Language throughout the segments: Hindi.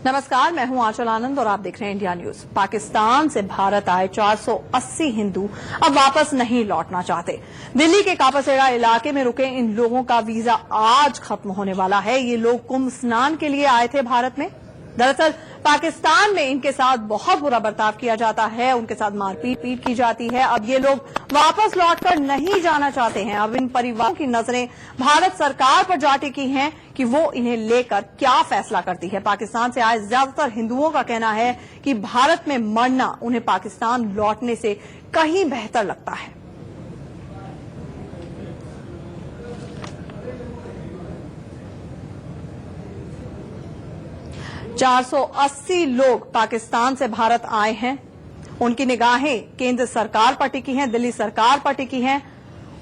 नमस्कार, मैं हूं आंचल आनंद और आप देख रहे हैं इंडिया न्यूज। पाकिस्तान से भारत आए 480 हिंदू अब वापस नहीं लौटना चाहते। दिल्ली के कापासेरा इलाके में रुके इन लोगों का वीजा आज खत्म होने वाला है। ये लोग कुंभ स्नान के लिए आए थे भारत में। दरअसल पाकिस्तान में इनके साथ बहुत बुरा बर्ताव किया जाता है, उनके साथ मारपीट की जाती है। अब ये लोग वापस लौटकर नहीं जाना चाहते हैं। अब इन परिवारों की नजरें भारत सरकार पर जा टिकी हैं कि वो इन्हें लेकर क्या फैसला करती है। पाकिस्तान से आए ज्यादातर हिंदुओं का कहना है कि भारत में मरना उन्हें पाकिस्तान लौटने से कहीं बेहतर लगता है। $480 लोग पाकिस्तान से भारत आए हैं। उनकी निगाहें केंद्र सरकार पर टिकी हैं, दिल्ली सरकार पर टिकी हैं।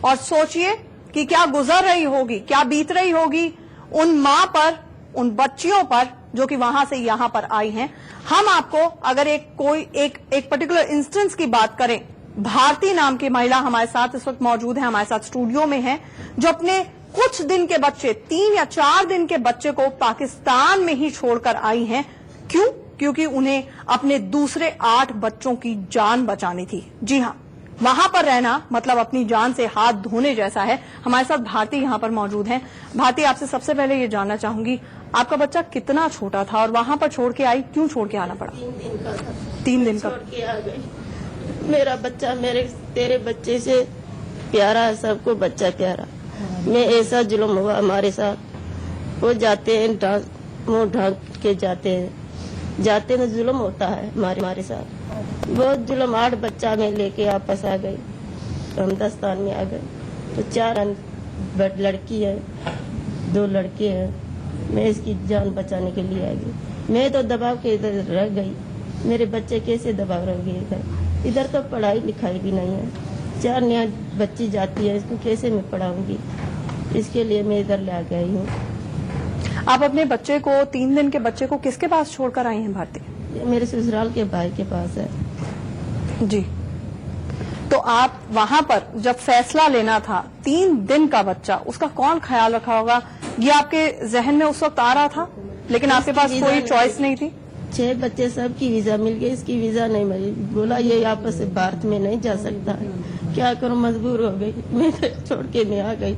और सोचिए कि क्या गुजर रही होगी, क्या बीत रही होगी उन मां पर, उन बच्चियों पर जो कि वहां से यहां पर आई हैं। हम आपको अगर एक पर्टिकुलर इंस्टेंस की बात करें, भारती नाम की महिला हमारे साथ इस वक्त मौजूद है, हमारे साथ स्टूडियो में है, जो अपने कुछ दिन के बच्चे, 3 या 4 दिन के बच्चे को पाकिस्तान में ही छोड़कर आई हैं। क्यों? क्योंकि उन्हें अपने दूसरे 8 बच्चों की जान बचानी थी। जी हां, वहां पर रहना मतलब अपनी जान से हाथ धोने जैसा है। हमारे साथ भारती यहां पर मौजूद हैं। भारती, आपसे सबसे पहले ये जानना चाहूंगी, आपका बच्चा कितना छोटा था और वहां पर छोड़ के आई? क्यों छोड़ के आना पड़ा? 3 दिन का था। 3 दिन का छोड़ के आ गई। मेरा बच्चा तेरे बच्चे से प्यारा है, सबको बच्चा प्यारा। मैं ऐसा जुल्म हुआ हमारे साथ। वो जाते हैं मुंह ढांक के जाते हैं जुल्म होता है हमारे साथ। बहुत जुल्म। 8 बच्चा में लेके वापस आ गई। हिंदुस्तान में आ गए तो 4 लड़की है, 2 लड़के हैं। मैं इसकी जान बचाने के लिए आ गई। मैं तो दबाव के इधर रह गई। मेरे बच्चे कैसे दबाव रह गए इधर तो पढ़ाई लिखाई भी नहीं है। 4 नया बच्ची जाती है, इसको कैसे मैं पढ़ाऊंगी? इसके लिए मैं इधर ले गई हूँ। आप अपने बच्चे को, 3 दिन के बच्चे को किसके पास छोड़कर आई हैं भारती? मेरे ससुराल के भाई के पास है। जी, तो आप वहां पर जब फैसला लेना था, 3 दिन का बच्चा, उसका कौन ख्याल रखा होगा? ये आपके जहन में उस वक्त आ रहा था, लेकिन आपके पास कोई चॉइस नहीं थी? 6 बच्चे सबकी वीजा मिल गई, इसकी वीजा नहीं मिली। बोला ये आपस से भारत में नहीं जा सकता है। क्या करूं, मजबूर हो गई। मैं छोड़ के मैं आ गई।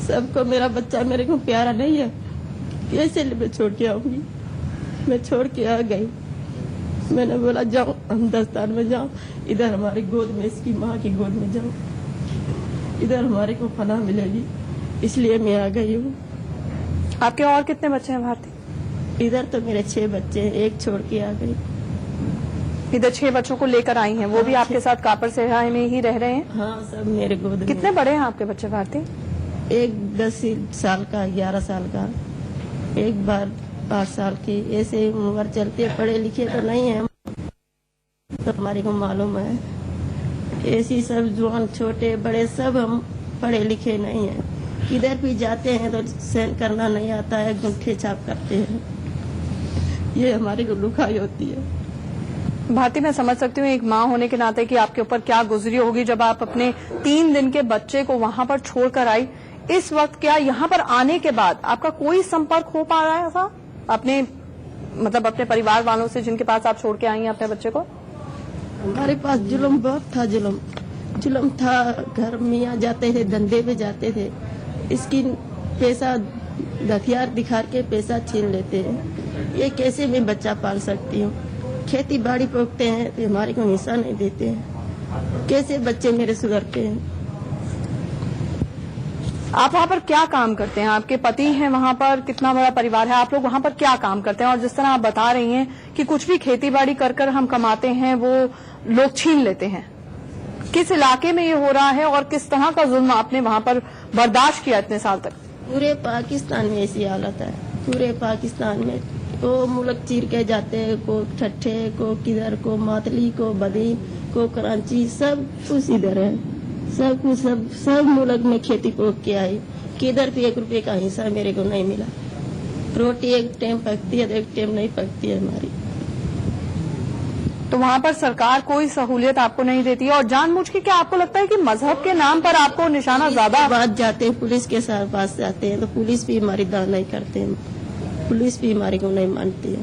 सबको मेरा बच्चा मेरे को प्यारा नहीं है, कैसे मैं छोड़ के आऊंगी? मैं छोड़ के आ गई। मैंने बोला जाओ हिंदुस्तान में जाओ, इधर हमारी गोद में, इसकी माँ की गोद में जाओ, इधर हमारे को पनाह मिलेगी। इसलिए मैं आ गई हूँ। आपके और कितने बच्चे हैं भारती? इधर तो मेरे 6 बच्चे हैं, एक छोड़ के आ गई। इधर 6 बच्चों को लेकर आई हैं, वो भी आपके साथ कापासेरा में ही रह रहे हैं? हाँ, सब मेरे गोद में। कितने बड़े हैं आपके बच्चे भारती? एक 10 साल का, 11 साल का, एक बार 5 साल की। ऐसे उम्र चलती है। पढ़े लिखे तो नहीं है तो हमारे को मालूम है। ऐसी सब जवान छोटे बड़े सब हम पढ़े लिखे नहीं है। किधर भी जाते हैं तो सहन करना नहीं आता है, गुंठे छाप करते हैं। ये हमारी को दुखाई होती है। भारती, मैं समझ सकती हूँ एक माँ होने के नाते कि आपके ऊपर क्या गुजरी होगी जब आप अपने 3 दिन के बच्चे को वहां पर छोड़कर आई। इस वक्त क्या यहाँ पर आने के बाद आपका कोई संपर्क हो पा रहा था अपने अपने परिवार वालों से जिनके पास आप छोड़ के आई हैं अपने बच्चे को? हमारे पास जुल्म बहुत था। जुल्म था। घर मियाँ जाते थे, धंधे पे जाते थे। इसकी पैसा हथियार दिखा के पैसा छीन लेते हैं। ये कैसे मैं बच्चा पाल सकती हूँ? खेती बाड़ी पोकते हैं तो हमारे को हिस्सा नहीं देते हैं। कैसे बच्चे मेरे सुधरते हैं? आप वहां पर क्या काम करते हैं? आपके पति हैं वहां पर, कितना बड़ा परिवार है? आप लोग वहां पर क्या काम करते हैं? और जिस तरह आप बता रही हैं कि कुछ भी खेती बाड़ी कर हम कमाते हैं वो लोग छीन लेते हैं, किस इलाके में ये हो रहा है और किस तरह का जुल्म आपने वहां पर बर्दाश्त किया इतने साल तक? पूरे पाकिस्तान में ऐसी हालत है। पूरे पाकिस्तान में वो मुल्क चीर के जाते हैं, को ठट्ठे को किधर को मातली को बदीन को कराची, सब कुछ इधर है। सब कुछ सब मुल्क में खेती पोक के आई। किधर भी 1 रुपए का हिस्सा मेरे को नहीं मिला। रोटी एक टाइम पकती है तो एक टाइम नहीं पकती है हमारी। तो वहां पर सरकार कोई सहूलियत आपको नहीं देती है? और जानबूझ के क्या आपको लगता है कि मजहब के नाम पर आपको निशाना ज्यादा? बात जाते हैं पुलिस के पास जाते हैं तो पुलिस भी हमारी दान नहीं करते हैं। पुलिस भी हमारे को नहीं मानती है,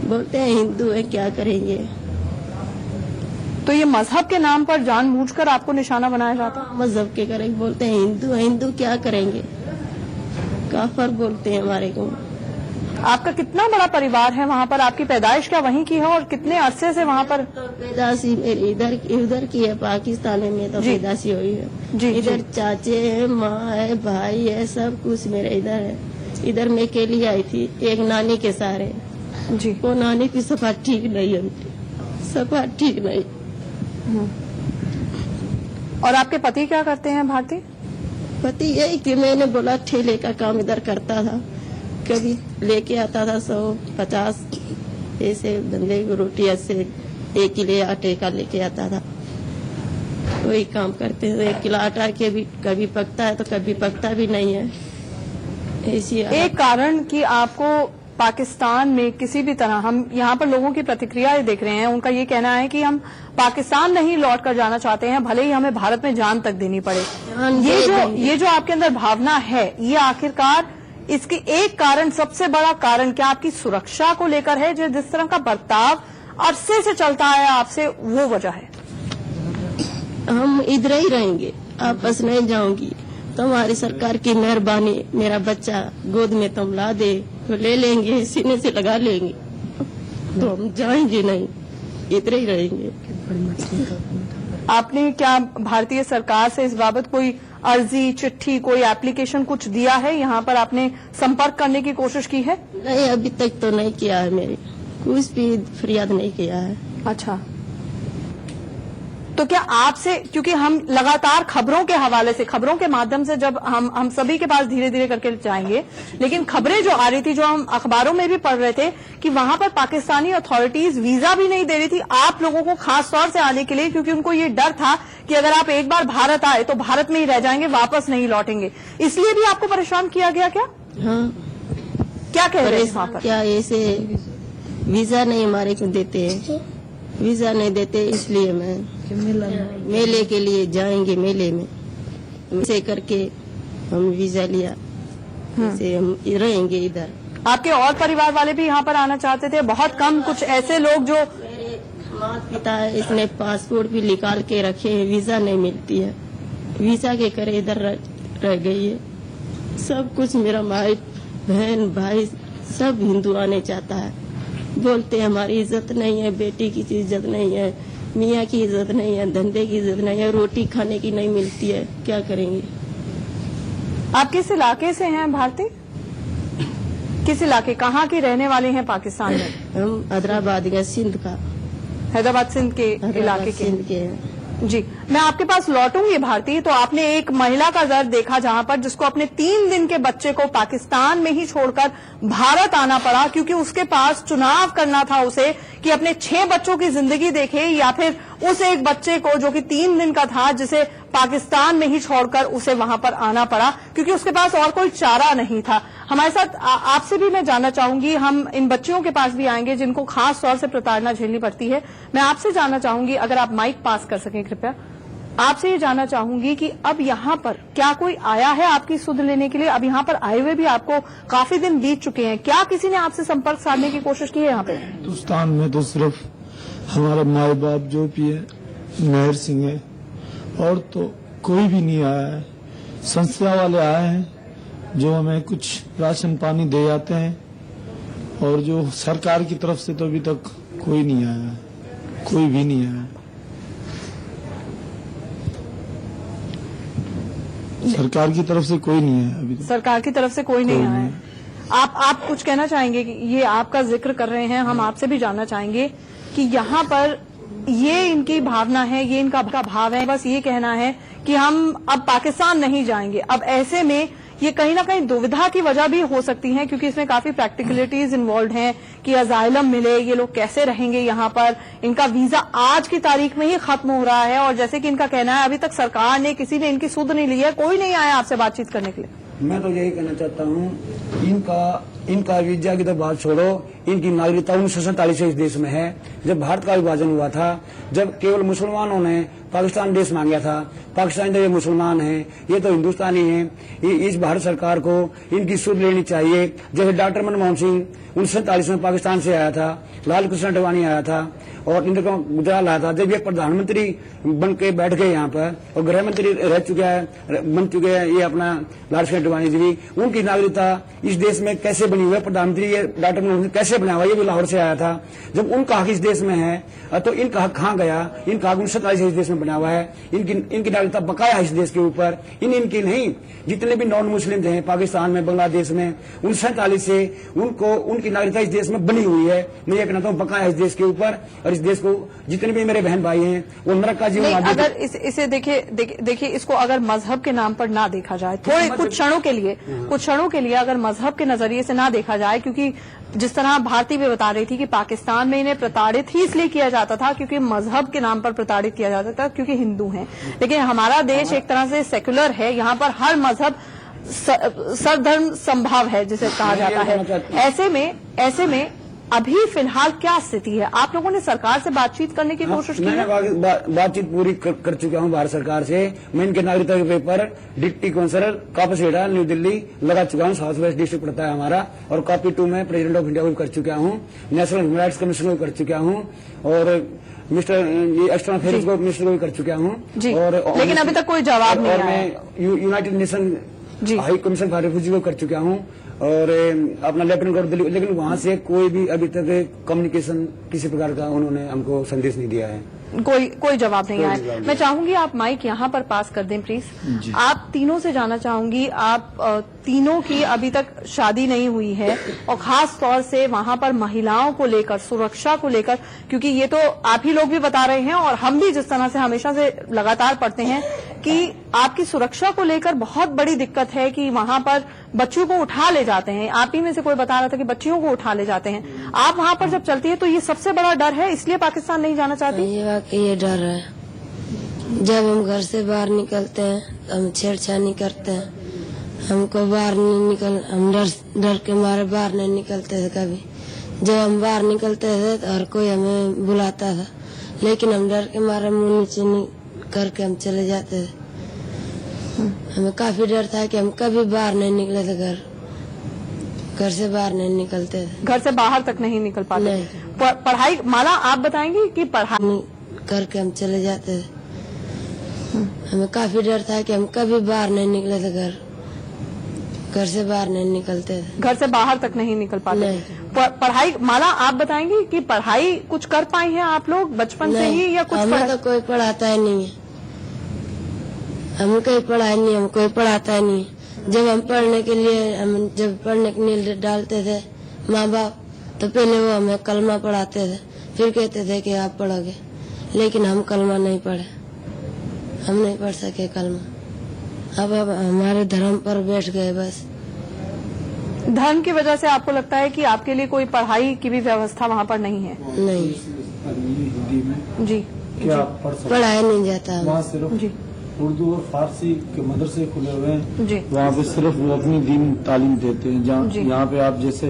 बोलते हैं हिंदू है क्या करेंगे। तो ये मजहब के नाम पर जानबूझकर आपको निशाना बनाया जाता है? मजहब के करेंगे, बोलते हैं हिंदू है, हिंदू क्या करेंगे, काफर बोलते हैं हमारे को। आपका कितना बड़ा परिवार है वहाँ पर? आपकी पैदाइश क्या वहीं की है और कितने अरसे से वहाँ पर? तो पैदाशी मेरी उधर की है, पाकिस्तान में तो जी। पैदाशी हुई है। जी, इधर जी। चाचे है, माँ है, भाई है, सब कुछ मेरे इधर है। इधर मैं अकेली आई थी एक नानी के सहारे। जी। वो नानी की सफा ठीक नहीं है, सफा ठीक नहीं। और आपके पति क्या करते हैं भारती? पति यही कि मैंने बोला ठेले का काम इधर करता था, कभी लेके आता था 100-50 ऐसे बंदे को रोटी ऐसे 1 किलो आटे का लेके आता था, वही काम करते थे। 1 किलो आटा के भी कभी पकता है तो कभी पकता भी नहीं है। ऐसी एक कारण कि आपको पाकिस्तान में किसी भी तरह, हम यहाँ पर लोगों की प्रतिक्रियाएं देख रहे हैं, उनका ये कहना है कि हम पाकिस्तान नहीं लौट कर जाना चाहते हैं, भले ही हमें भारत में जान तक देनी पड़े। ये जो आपके अंदर भावना है, ये आखिरकार इसके एक कारण, सबसे बड़ा कारण क्या आपकी सुरक्षा को लेकर है? जिस तरह का बर्ताव अरसे से चलता है आपसे, वो वजह है? हम इधर ही रहेंगे, आपस नहीं जाऊंगी तो हमारी सरकार की मेहरबानी, मेरा बच्चा गोद में तुम ला दे तो ले लेंगे, सीने से लगा लेंगे, तो हम जाएंगे नहीं, इधर ही रहेंगे। आपने क्या भारतीय सरकार से इस बाबत कोई अर्जी, चिट्ठी, कोई एप्लीकेशन कुछ दिया है? यहाँ पर आपने संपर्क करने की कोशिश की है? नहीं, अभी तक तो नहीं किया है, मेरे कुछ भी फरियाद नहीं किया है। अच्छा, तो क्या आपसे, क्योंकि हम लगातार खबरों के हवाले से, खबरों के माध्यम से जब हम सभी के पास धीरे धीरे करके जाएंगे, लेकिन खबरें जो आ रही थी, जो हम अखबारों में भी पढ़ रहे थे कि वहां पर पाकिस्तानी अथॉरिटीज वीजा भी नहीं दे रही थी आप लोगों को खास तौर से आने के लिए, क्योंकि उनको ये डर था कि अगर आप एक बार भारत आए तो भारत में ही रह जाएंगे, वापस नहीं लौटेंगे। इसलिए भी आपको परेशान किया गया क्या? हाँ, क्या कह रहे हैं वहां पर? क्या ऐसे वीजा नहीं हमारे को देते हैं, वीजा नहीं देते, इसलिए मैं मेले के लिए जाएंगे, मेले में ऐसे करके हम वीजा लिया, ऐसे हम रहेंगे इधर। आपके और परिवार वाले भी यहाँ पर आना चाहते थे? बहुत कम कुछ ऐसे लोग जो, मेरे माता पिता है, इसने पासपोर्ट भी निकाल के रखे हैं, वीजा नहीं मिलती है, वीजा के करे इधर रह गई है। सब कुछ मेरा माई बहन भाई सब हिंदू आने चाहता है, बोलते हैं हमारी इज्जत नहीं है, बेटी की इज्जत नहीं है, मियाँ की इज्जत नहीं है, धंधे की इज्जत नहीं है, रोटी खाने की नहीं मिलती है, क्या करेंगे। आप किस इलाके से हैं भारती? किस इलाके, कहाँ के रहने वाले हैं पाकिस्तान में? हम हैदराबाद का, सिंध का, हैदराबाद सिंध के इलाके के। सिंध के हैं। जी, मैं आपके पास लौटूंगी भारती। तो आपने एक महिला का दर्द देखा जहां पर जिसको अपने 3 दिन के बच्चे को पाकिस्तान में ही छोड़कर भारत आना पड़ा, क्योंकि उसके पास चुनाव करना था उसे कि अपने 6 बच्चों की जिंदगी देखे या फिर उस एक बच्चे को जो कि 3 दिन का था, जिसे पाकिस्तान में ही छोड़कर उसे वहां पर आना पड़ा, क्योंकि उसके पास और कोई चारा नहीं था। हमारे साथ आपसे भी मैं जानना चाहूंगी, हम इन बच्चियों के पास भी आएंगे जिनको खास तौर से प्रताड़ना झेलनी पड़ती है। मैं आपसे जानना चाहूंगी, अगर आप माइक पास कर सकें कृपया, आपसे ये जानना चाहूंगी कि अब यहाँ पर क्या कोई आया है आपकी सुध लेने के लिए? अब यहाँ पर आए हुए भी आपको काफी दिन बीत चुके हैं, क्या किसी ने आपसे संपर्क साधने की कोशिश की है यहाँ पे? हिंदुस्तान में तो सिर्फ हमारा माए बाप जो भी है, मेहर सिंह है, और तो कोई भी नहीं आया है। संस्था वाले आए हैं जो हमें कुछ राशन पानी दे जाते हैं, और जो सरकार की तरफ से तो अभी तक कोई नहीं आया है, कोई भी नहीं आया है। सरकार की तरफ से कोई नहीं है अभी तक। सरकार की तरफ से कोई नहीं आया है। आप कुछ कहना चाहेंगे? कि ये आपका जिक्र कर रहे हैं, हम आपसे भी जानना चाहेंगे कि यहाँ पर ये इनकी भावना है, ये इनका भाव है, बस ये कहना है कि हम अब पाकिस्तान नहीं जाएंगे। अब ऐसे में ये कहीं ना कहीं दुविधा की वजह भी हो सकती है, क्योंकि इसमें काफी प्रैक्टिकलिटीज इन्वॉल्व हैं कि अजाइलम मिले, ये लोग कैसे रहेंगे यहाँ पर, इनका वीजा आज की तारीख में ही खत्म हो रहा है, और जैसे कि इनका कहना है अभी तक सरकार ने, किसी ने इनकी सुध नहीं ली है, कोई नहीं आया आपसे बातचीत करने के लिए। मैं तो यही कहना चाहता हूँ, इनका इनका वीजा की तो बात छोड़ो, इनकी नागरिकता 1947 से इस देश में है। जब भारत का विभाजन हुआ था, जब केवल मुसलमानों ने पाकिस्तान देश मांगा था, पाकिस्तान तो ये मुसलमान हैं, ये तो हिंदुस्तानी हैं। इस भारत सरकार को इनकी सुध लेनी चाहिए। जैसे डॉक्टर मनमोहन सिंह 1947 में पाकिस्तान से आया था, लाल कृष्ण आडवाणी आया था और इंदिरा गुजराल आया था। जब ये प्रधानमंत्री बन के बैठ गए यहाँ पर और गृह मंत्री रह चुके हैं, बन चुके हैं ये अपना लाल कृष्ण आडवाणी जी, उनकी नागरिकता इस देश में कैसे बनी हुई है? प्रधानमंत्री ये डॉक्टर मनमोहन सिंह कैसे बना हुआ? ये भी लाहौर से आया था। जब उनका हक इस देश में है तो इनका हक कहाँ गया? इनका हक 1947 से इस देश में बना हुआ है। इनकी नागरिकता बकाया है इस देश के ऊपर। इनकी नहीं, जितने भी नॉन मुस्लिम हैं पाकिस्तान में, बांग्लादेश में, 1947 से उनकी नागरिकता इस देश में बनी हुई है। मैं ये कहना हूँ बकाया है इस देश के ऊपर। और इस देश को जितने भी मेरे बहन भाई हैं वो नरक का जीवन। अगर इसे देखिए इसको अगर मजहब के नाम पर ना देखा जाए, थोड़े कुछ क्षणों के लिए अगर मजहब के नजरिए से ना देखा जाए, क्योंकि जिस तरह भारती भी बता रही थी कि पाकिस्तान में इन्हें प्रताड़ित ही इसलिए किया जाता था क्योंकि मजहब के नाम पर प्रताड़ित किया जाता था, क्योंकि हिंदू हैं। लेकिन हमारा देश एक तरह से सेक्युलर है, यहाँ पर हर मजहब सर्वधर्म संभव है जिसे कहा जाता है। ऐसे में अभी फिलहाल क्या स्थिति है? आप लोगों ने सरकार से बातचीत करने की कोशिश की है? मैंने बातचीत पूरी कर चुका हूँ भारत सरकार से। मैं इनके नागरिकता के paper deputy counsellor Kapashera New Delhi लगा चुका हूँ। साउथ वेस्ट डिस्ट्रिक्ट पड़ता है हमारा। और कॉपी 2 में प्रेसिडेंट ऑफ इंडिया को भी कर चुका हूँ, नेशनल ह्यूमन राइट्स कमीशन को भी कर चुका हूँ और मिस्टर एक्सटर्नल अफेयर्स को मिनिस्टर को भी कर चुका हूँ। और लेकिन अभी तक कोई जवाब नहीं आया। मैं United nation high commission for refugee को कर चुका हूँ और अपना लेफ्टिनेंट गवर्नर दिल्ली, लेकिन वहां से कोई भी अभी तक कम्युनिकेशन किसी प्रकार का उन्होंने हमको संदेश नहीं दिया है। कोई जवाब नहीं आया। मैं चाहूंगी आप माइक यहाँ पर पास कर दें प्लीज। आप तीनों से जानना चाहूंगी, आप तीनों की अभी तक शादी नहीं हुई है और खास तौर से वहां पर महिलाओं को लेकर, सुरक्षा को लेकर, क्योंकि ये तो आप ही लोग भी बता रहे हैं और हम भी जिस तरह से हमेशा से लगातार पढ़ते हैं कि आपकी सुरक्षा को लेकर बहुत बड़ी दिक्कत है कि वहां पर बच्चों को उठा ले जाते हैं। आप ही में से कोई बता रहा था कि बच्चियों को उठा ले जाते हैं। आप वहां पर जब चलती है तो ये सबसे बड़ा डर है, इसलिए पाकिस्तान नहीं जाना चाहती? ये डर है। जब हम घर से बाहर निकलते हैं हम छेड़छानी करते हैं, हमको बाहर नहीं निकल, हम डर के मारे बाहर नहीं निकलते थे कभी। जब हम बाहर निकलते थे तो हर कोई हमें बुलाता था, लेकिन हम डर के मारे मुंह नीचे करके हम चले जाते थे। हमें काफी डर था कि हम कभी बाहर नहीं निकले थे, घर से बाहर नहीं निकलते थे, घर से बाहर तक नहीं निकल पाते। पढ़ाई, माला आप बताएंगी कि पढ़ाई करके हम चले जाते थे। हमें काफी डर था कि हम कभी बाहर नहीं निकले थे, घर से बाहर नहीं निकलते थे, घर से बाहर तक नहीं निकल पाते। पढ़ाई, माला आप बताएंगी कि पढ़ाई कुछ कर पाई हैं आप लोग बचपन से ही या कुछ? हमें तो कोई पढ़ाता ही नहीं है, हमें कोई पढ़ाई नहीं, हम कोई पढ़ाता ही नहीं। जब हम पढ़ने के लिए डालते थे माँ बाप, तो पहले वो हमें कलमा पढ़ाते थे, फिर कहते थे कि आप पढ़ोगे, लेकिन हम कलमा नहीं पढ़े, हम नहीं पढ़ सके कलमा। अब हमारे धर्म पर बैठ गए बस। धर्म की वजह से आपको लगता है कि आपके लिए कोई पढ़ाई की भी व्यवस्था वहाँ पर नहीं है? नहीं जी, क्या पढ़ाया नहीं जाता वहाँ सिर्फ जी उर्दू और फारसी के मदरसे खुले हुए हैं जी। वहाँ पे सिर्फ वो अपनी दीन तालीम देते हैं। जहाँ यहाँ पे आप जैसे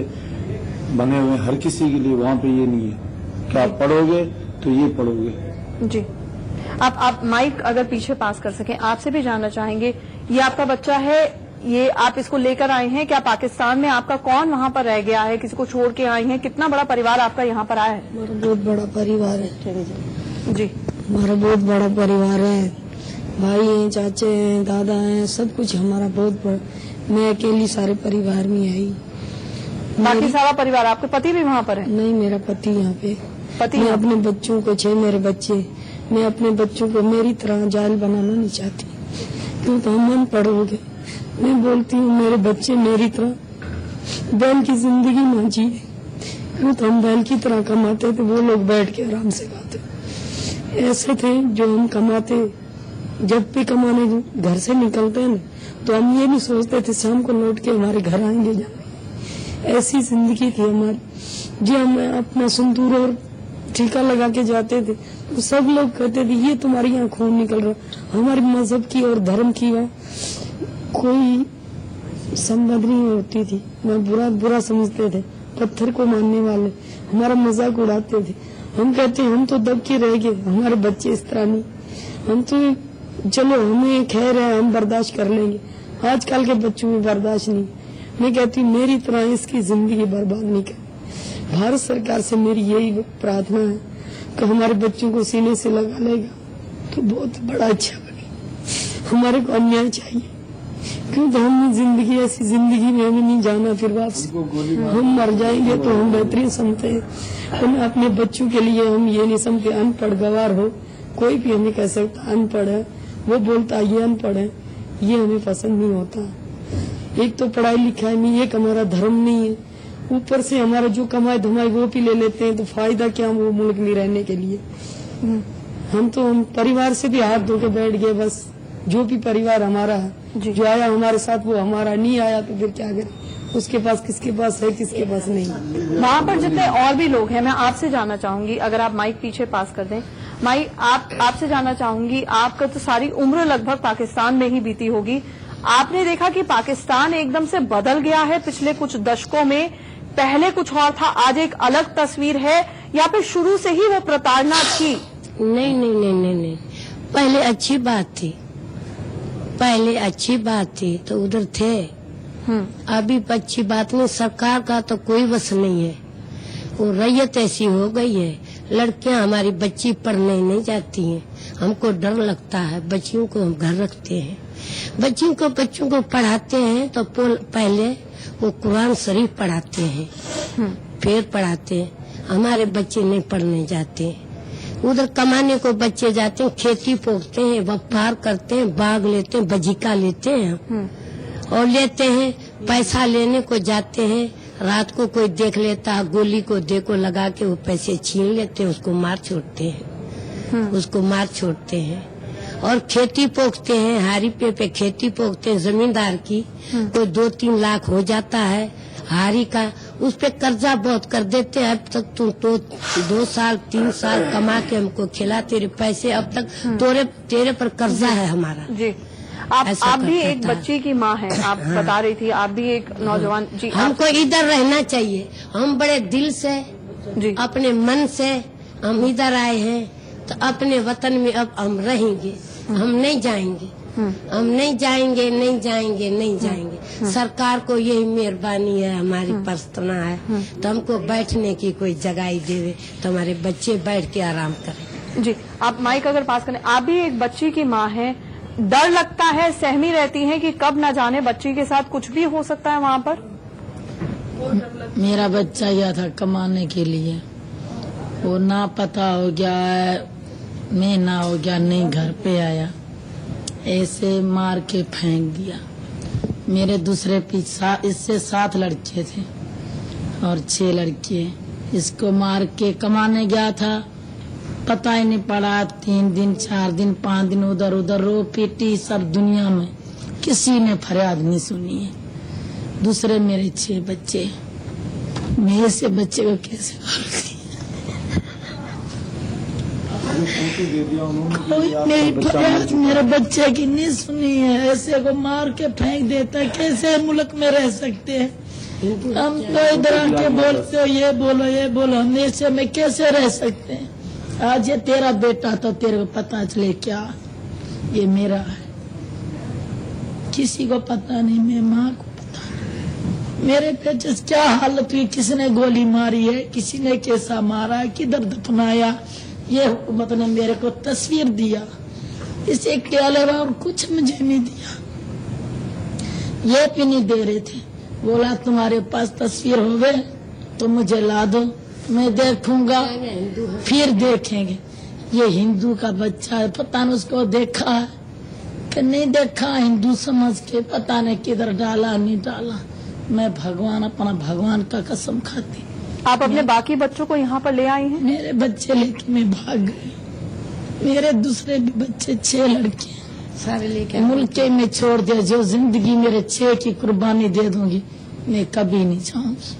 बने हुए हर किसी के लिए, वहाँ पे ये नहीं है कि आप पढ़ोगे तो ये पढ़ोगे। जी, आप माइक अगर पीछे पास कर सकें, आपसे भी जानना चाहेंगे, ये आपका बच्चा है, ये आप इसको लेकर आए हैं, क्या पाकिस्तान में आपका कौन वहाँ पर रह गया है? किसी को छोड़ के आए हैं? कितना बड़ा परिवार आपका यहाँ पर आया है? हमारा बहुत बड़ा परिवार है जी, हमारा बहुत बड़ा परिवार है, भाई हैं, चाचे हैं, दादा हैं, सब कुछ हमारा बहुत बड़ा। मैं अकेली सारे परिवार में आई। बाकी सारा परिवार, आपके पति भी वहाँ पर है? नहीं, मेरा पति यहाँ पे। पति मैं अपने बच्चों को, 6 मेरे बच्चे, मैं अपने बच्चों को मेरी तरह जायल बनाना नहीं चाहती, क्यों तो हम अनपढ़ हो गए। मैं बोलती हूँ मेरे बच्चे मेरी तरह बैल की जिंदगी ना जिए, क्यों तो हम बैल की तरह कमाते थे, वो लोग बैठ के आराम से खाते। ऐसे थे जो हम कमाते, जब भी कमाने घर से निकलते हैं तो हम ये नहीं सोचते थे शाम को लौट के हमारे घर आएंगे जाएंगे। ऐसी जिंदगी थी हमारी। जो हम अपना सिंदूर और टीका लगा के जाते थे तो सब लोग कहते थे ये तुम्हारी यहाँ खून निकल रहा। हमारे मजहब की और धर्म की कोई संबंधी होती थी, मैं बुरा समझते थे, पत्थर को मारने वाले हमारा मजाक उड़ाते थे। हम कहते हम तो दब के रह गए, हमारे बच्चे इस तरह नहीं, हम तो चलो हमें खैर है, हम बर्दाश्त कर लेंगे। आजकल के बच्चों में बर्दाश्त नहीं। मैं कहती हूँ मेरी तरह इसकी जिंदगी बर्बाद नहीं कर। भारत सरकार से मेरी यही प्रार्थना है कि हमारे बच्चों को सीने से लगा लेगा तो बहुत बड़ा अच्छा बने। हमारे को अन्याय चाहिए, क्योंकि हम जिंदगी ऐसी जिंदगी में हमें नहीं जाना फिर वापस। हम मर जाएंगे तो हम बेहतरीन समझते हैं, हम अपने बच्चों के लिए हम ये नहीं समझते अनपढ़ गवार हो। कोई भी हमें कह सकता अनपढ़ है, वो बोलता ये अनपढ़ है, ये हमें पसंद नहीं होता। एक तो पढ़ाई लिखाई में एक हमारा धर्म नहीं है, ऊपर से हमारा जो कमाई धमाई वो भी ले लेते हैं, तो फायदा क्या वो मुल्क में रहने के लिए। हम परिवार से भी हाथ धो के बैठ गए, बस जो भी परिवार हमारा है, जो आया हमारे साथ वो हमारा, नहीं आया तो फिर क्या करें, उसके पास किसके पास है किसके पास नहीं। वहाँ पर जितने और भी लोग हैं, मैं आपसे जानना चाहूंगी, अगर आप माइक पीछे पास कर दें। माई आपसे जानना चाहूंगी, आपका तो सारी उम्र लगभग पाकिस्तान में ही बीती होगी, आपने देखा कि पाकिस्तान एकदम से बदल गया है पिछले कुछ दशकों में, पहले कुछ और था, आज एक अलग तस्वीर है, या फिर शुरू से ही वो प्रताड़ना थी? नहीं नहीं नहीं नहीं नहीं, पहले अच्छी बात थी तो उधर थे। अभी अच्छी बात नहीं, सरकार का तो कोई बस नहीं है, वो रैयत ऐसी हो गई है। लड़कियां हमारी बच्ची पढ़ने नहीं जाती हैं, हमको डर लगता है, बच्चियों को हम घर रखते हैं, बच्चों को पढ़ाते हैं तो पहले वो कुरान शरीफ पढ़ाते हैं, फिर पढ़ाते हैं। हमारे बच्चे नहीं पढ़ने जाते, उधर कमाने को बच्चे जाते हैं, खेती पोखते हैं, व्यापार करते हैं, बाग लेते हैं, बजीका लेते हैं और लेते हैं, पैसा लेने को जाते हैं। रात को कोई देख लेता है, गोली को देखो लगा के वो पैसे छीन लेते हैं, उसको मार छोड़ते हैं और खेती पोखते हैं, हारी पे खेती पोखते हैं जमींदार की, कोई 2-3 लाख हो जाता है हारी का, उस पे कर्जा बहुत कर देते हैं। अब तक तुम तो 2 साल 3 साल कमा के हमको खिला, तेरे पैसे अब तक तेरे पर कर्जा है हमारा। जी, आप भी एक बच्ची की माँ हैं, आप बता रही थी, आप भी एक नौजवान। जी, हमको इधर रहना चाहिए, हम बड़े दिल से जी अपने मन से हम इधर आए हैं, तो अपने वतन में अब हम रहेंगे, हम नहीं जाएंगे। सरकार को यही मेहरबानी है, हमारी प्रार्थना है, तो हमको बैठने की कोई जगह ही देवे तो हमारे बच्चे बैठ के आराम करें। जी, आप माइक अगर पास करें। आप भी एक बच्ची की माँ हैं, डर लगता है, सहमी रहती हैं कि कब ना जाने बच्ची के साथ कुछ भी हो सकता है वहाँ पर? मेरा बच्चा गया था कमाने के लिए, वो ना पता हो गया, महीना हो गया नहीं घर पे आया, ऐसे मार के फेंक दिया। मेरे दूसरे पीछे इससे 7 लड़के थे और 6 लड़के, इसको मार के कमाने गया था, पता ही नहीं पड़ा। 3 दिन 4 दिन 5 दिन उधर उधर रो पीटी, सब दुनिया में किसी ने फरियाद नहीं सुनी है। दूसरे मेरे 6 बच्चे, मैं ऐसे बच्चे को कैसे कोई मेरी फरियाद मेरे बच्चे की नहीं सुनी है, ऐसे को मार के फेंक देता, कैसे मुल्क में रह सकते हैं हम? तो इधर आके बोलते हो ये बोलो, हम ऐसे में कैसे रह सकते हैं? आज ये तेरा बेटा तो तेरे को पता चले क्या ये मेरा है, किसी को पता नहीं, मैं माँ को पता नहीं मेरे बेटे क्या हालत हुई, किसने गोली मारी है, किसी ने कैसा मारा, किधर दफनाया, ये हुकूमत ने मेरे को तस्वीर दिया, इसे के अलावा और कुछ मुझे नहीं दिया। ये भी नहीं दे रहे थे, बोला तुम्हारे पास तस्वीर हो गए तो मुझे ला दो, मैं देखूंगा फिर देखेंगे। ये हिंदू का बच्चा है, पता नहीं उसको देखा है कि नहीं देखा, हिंदू समझ के पता नहीं किधर डाला नहीं डाला। मैं अपना भगवान का कसम खाती। आप अपने बाकी बच्चों को यहाँ पर ले आई हैं? मेरे बच्चे लेके मैं भाग गई, मेरे दूसरे भी बच्चे 6 लड़के सारे लेके मुल्क में छोड़ दिया। जो जिंदगी मेरे 6 की कुर्बानी दे दूंगी मैं कभी नहीं जाऊंगी,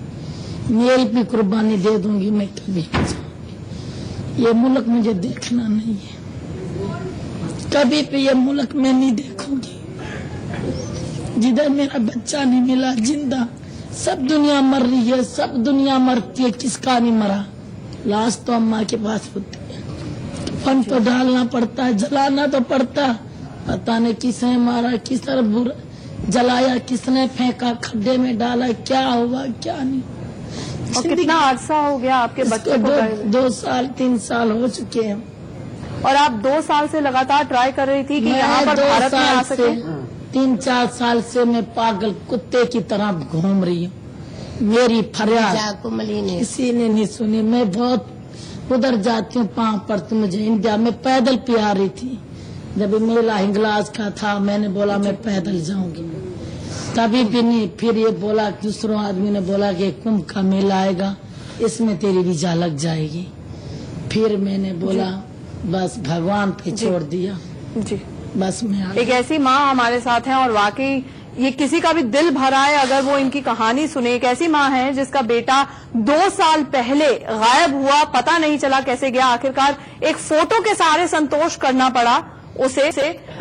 मेरी भी कुर्बानी दे दूंगी मैं कभी नहीं जाऊंगी। ये मुल्क मुझे देखना नहीं है, कभी भी ये मुल्क में नहीं देखूंगी। जिधर मेरा बच्चा नहीं मिला जिंदा, सब दुनिया मर रही है, सब दुनिया मरती है, किसका नहीं मरा। लाश तो अम्मा के पास होती है, कफन तो डालना पड़ता है, जलाना तो पड़ता। पता नहीं किसने मारा, किस तरह जलाया, किसने फेंका, खड्डे में डाला, क्या हुआ क्या नहीं। और कितना अरसा हो गया आपके बच्चे को गए हुए? 2 साल 3 साल हो चुके हैं। और आप 2 साल से लगातार ट्राई कर रही थी कि यहाँ पर भारत में आ सके? 3-4 साल से मैं पागल कुत्ते की तरह घूम रही हूँ। मेरी फरियाद किसी ने नहीं सुनी। मैं बहुत उधर जाती हूँ पाँव पर, तो मुझे इंडिया में पैदल पिया रही थी। जब मेला हिंगलाज का था, मैंने बोला मैं पैदल जाऊंगी, तभी भी नहीं। फिर ये बोला, दूसरों आदमी ने बोला कि कुंभ का मेला आएगा, इसमें तेरी वीजा लग जाएगी। फिर मैंने बोला बस भगवान पे छोड़ दिया जी। बस मैं एक ऐसी माँ हमारे साथ है और वाकई ये किसी का भी दिल भरा है अगर वो इनकी कहानी सुने। एक ऐसी माँ है जिसका बेटा 2 साल पहले गायब हुआ, पता नहीं चला कैसे गया। आखिरकार एक फोटो के सहारे संतोष करना पड़ा उसे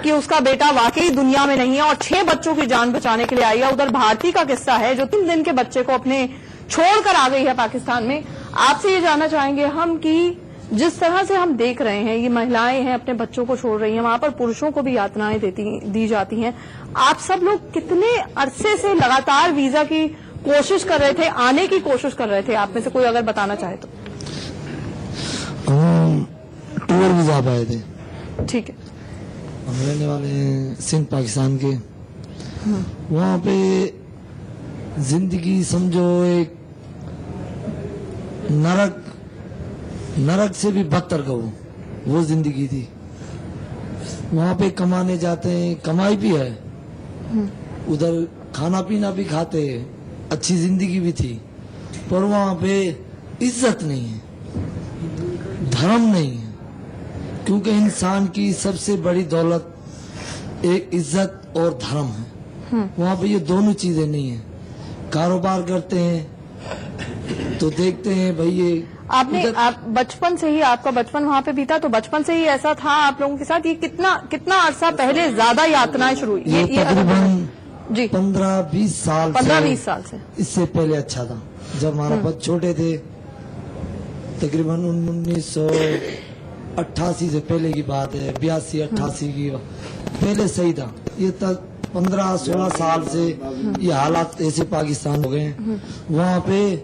कि उसका बेटा वाकई दुनिया में नहीं है और 6 बच्चों की जान बचाने के लिए आई है। उधर भारती का किस्सा है जो 3 दिन के बच्चे को अपने छोड़कर आ गई है पाकिस्तान में। आपसे ये जानना चाहेंगे हम कि जिस तरह से हम देख रहे हैं ये महिलाएं हैं अपने बच्चों को छोड़ रही हैं, वहां पर पुरुषों को भी यातनाएं दी जाती हैं। आप सब लोग कितने अरसे से लगातार वीजा की कोशिश कर रहे थे, आने की कोशिश कर रहे थे? आप में से कोई अगर बताना चाहे तो। हम टूर वीजा पाए थे। ठीक है। हम रहने वाले हैं सिंध पाकिस्तान के। वहाँ पे जिंदगी समझो एक नरक से भी बदतर कहो, वो जिंदगी थी। वहाँ पे कमाने जाते हैं, कमाई भी है, उधर खाना पीना भी खाते हैं, अच्छी जिंदगी भी थी, पर वहाँ पे इज्जत नहीं है, धर्म नहीं है। क्योंकि इंसान की सबसे बड़ी दौलत एक इज्जत और धर्म है। वहाँ पे ये दोनों चीजें नहीं है। कारोबार करते हैं तो देखते हैं भाई ये आप बचपन से ही, आपका बचपन वहाँ पे बीता, तो बचपन से ही ऐसा था आप लोगों के साथ? ये कितना अरसा पहले ज्यादा यातनाएं शुरू हुई? ये तकरीबन जी 15-20 साल 15-20 साल से। इससे पहले अच्छा था जब हमारा बच्चे छोटे थे, तकरीबन 1988 से पहले की बात है, 82-88 की पहले सही था। ये तक 15-16 साल से ये हालात ऐसे पाकिस्तान हो गए हैं। वहाँ पे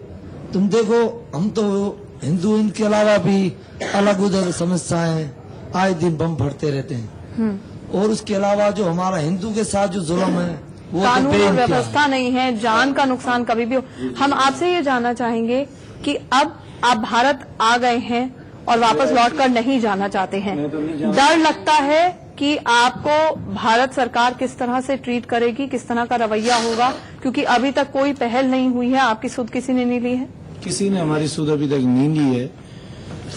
तुम देखो, हम तो हिंदू, इनके अलावा भी अलग उधर समस्याएं आए दिन बम फटते रहते हैं। और उसके अलावा जो हमारा हिंदू के साथ जो जुल्म है वो कानून तो और व्यवस्था नहीं है, जान का नुकसान कभी भी हो। हम आपसे ये जानना चाहेंगे कि अब आप भारत आ गए हैं और वापस लौटकर नहीं जाना चाहते हैं, डर लगता है कि आपको भारत सरकार किस तरह से ट्रीट करेगी, किस तरह का रवैया होगा? क्योंकि अभी तक कोई पहल नहीं हुई है, आपकी सुध किसी ने नहीं ली है। किसी ने हमारी सुध अभी तक नहीं ली है।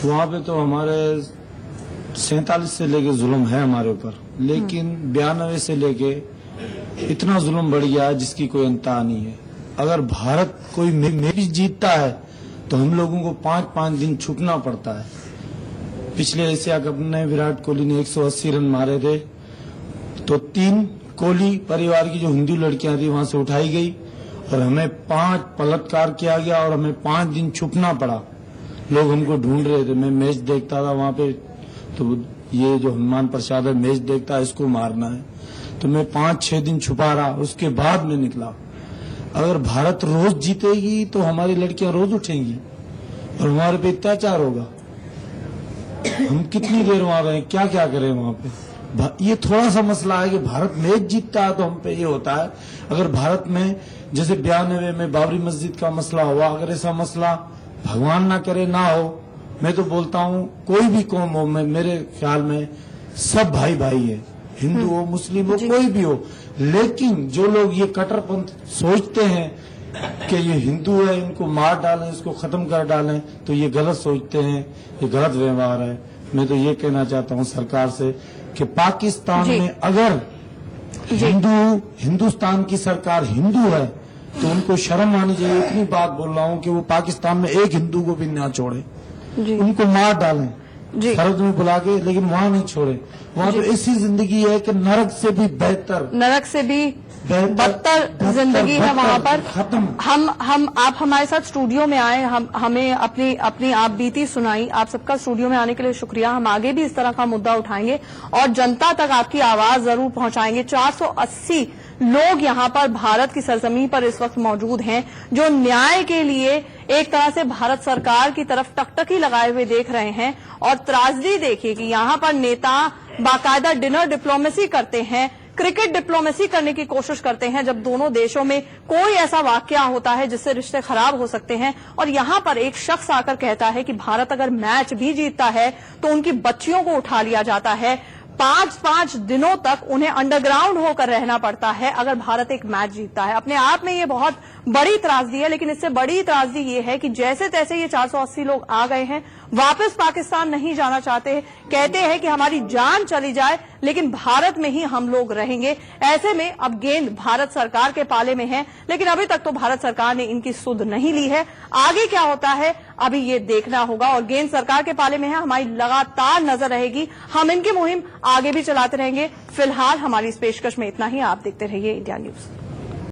वहाँ पे तो हमारे 47 से लेके जुल्म है हमारे ऊपर, लेकिन 92 से लेके इतना जुल्म बढ़ गया है जिसकी कोई अंता नहीं है। अगर भारत कोई मैच जीतता है तो हम लोगों को 5-5 दिन छुपना पड़ता है। पिछले एशिया कप में विराट कोहली ने 180 रन मारे थे, तो 3 कोहली परिवार की जो हिंदू लड़कियां थी वहां से उठाई गई और हमें 5 बलात्कार किया गया और हमें 5 दिन छुपना पड़ा। लोग हमको ढूंढ रहे थे। मैं मैच देखता था वहां पे, तो ये जो हनुमान प्रसाद है मैच देखता है, इसको मारना है, तो मैं 5-6 दिन छुपा रहा, उसके बाद में निकला। अगर भारत रोज जीतेगी तो हमारी लड़कियां रोज उठेंगी और हमारे पे अत्याचार होगा। हम कितनी देर वहां रहे, क्या क्या करें वहां पे? ये थोड़ा सा मसला है कि भारत मैच जीतता है तो हम पे ये होता है। अगर भारत में जैसे 92 में बाबरी मस्जिद का मसला हुआ, अगर ऐसा मसला भगवान ना करे ना हो, मैं तो बोलता हूँ कोई भी कौम हो, मेरे ख्याल में सब भाई भाई है, हिंदू हो, मुस्लिम हो, कोई भी हो। लेकिन जो लोग ये कट्टरपंथ सोचते हैं कि ये हिंदू है, इनको मार डालें, इसको खत्म कर डालें, तो ये गलत सोचते हैं, ये गलत व्यवहार है। मैं तो ये कहना चाहता हूँ सरकार से कि पाकिस्तान में अगर हिंदुस्तान की सरकार हिंदू है तो उनको शर्म आनी चाहिए। इतनी बात बोल रहा हूँ कि वो पाकिस्तान में एक हिंदू को भी ना छोड़े, उनको मार डालें। जी। भारत में बुला के, लेकिन वहाँ नहीं छोड़े। वहाँ तो ऐसी जिंदगी है कि नरक से भी बेहतर, नरक से भी बदतर जिंदगी है वहाँ पर। खत्म। आप हमारे साथ स्टूडियो में आए, हमें अपनी आप बीती सुनाई। आप सबका स्टूडियो में आने के लिए शुक्रिया। हम आगे भी इस तरह का मुद्दा उठाएंगे और जनता तक आपकी आवाज जरूर पहुंचाएंगे। 480 लोग यहाँ पर भारत की सरजमीन पर इस वक्त मौजूद हैं जो न्याय के लिए एक तरह से भारत सरकार की तरफ टकटकी लगाए हुए देख रहे हैं। और त्रासदी देखिए कि यहाँ पर नेता बाकायदा डिनर डिप्लोमेसी करते हैं, क्रिकेट डिप्लोमेसी करने की कोशिश करते हैं जब दोनों देशों में कोई ऐसा वाकया होता है जिससे रिश्ते खराब हो सकते हैं। और यहां पर एक शख्स आकर कहता है कि भारत अगर मैच भी जीतता है तो उनकी बच्चियों को उठा लिया जाता है, 5-5 दिनों तक उन्हें अंडरग्राउंड होकर रहना पड़ता है अगर भारत एक मैच जीतता है। अपने आप में ये बहुत बड़ी त्रासदी है, लेकिन इससे बड़ी त्रासदी ये है कि जैसे तैसे ये 480 लोग आ गए हैं, वापस पाकिस्तान नहीं जाना चाहते, कहते हैं कि हमारी जान चली जाए लेकिन भारत में ही हम लोग रहेंगे। ऐसे में अब गेंद भारत सरकार के पाले में है, लेकिन अभी तक तो भारत सरकार ने इनकी सुध नहीं ली है। आगे क्या होता है अभी ये देखना होगा और गेंद सरकार के पाले में है। हमारी लगातार नजर रहेगी, हम इनकी मुहिम आगे भी चलाते रहेंगे। फिलहाल हमारी इस पेशकश में इतना ही। आप देखते रहिए इंडिया न्यूज।